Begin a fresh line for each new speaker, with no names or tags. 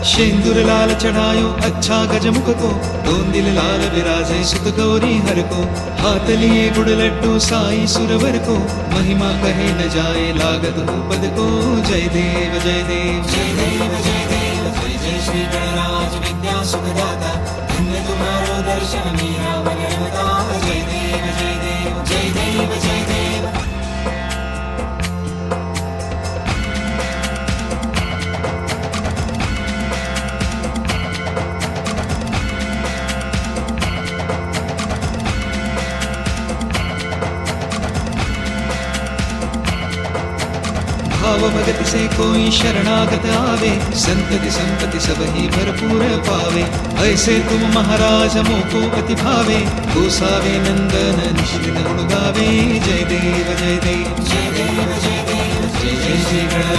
शेंदूर लाल चढ़ायो अच्छा गजमुख को, दोन दिल लाल विराजे सुत गौरी हर को। हाथ लिए गुड़ लड्डू साई सुरवर को, महिमा कहे न जाए लागत हो पद को। जय देव जय देव जय देव जय देव, जय जय श्री गणराज विद्या सुखदाता। धन्य तुम्हारो दर्शन मेरा मन रमता। जय देव जय देव जय देव जय देव। भाव भगत से कोई शरणागत आवे, संतति संपत्ति सब ही भरपूर पावे। ऐसे तुम महाराज मोको अति भावे, गोसावे नंदन निशिदिन गुण गावे। जय देव जय देव जय देव जय देव, जय जय श्री गणराज।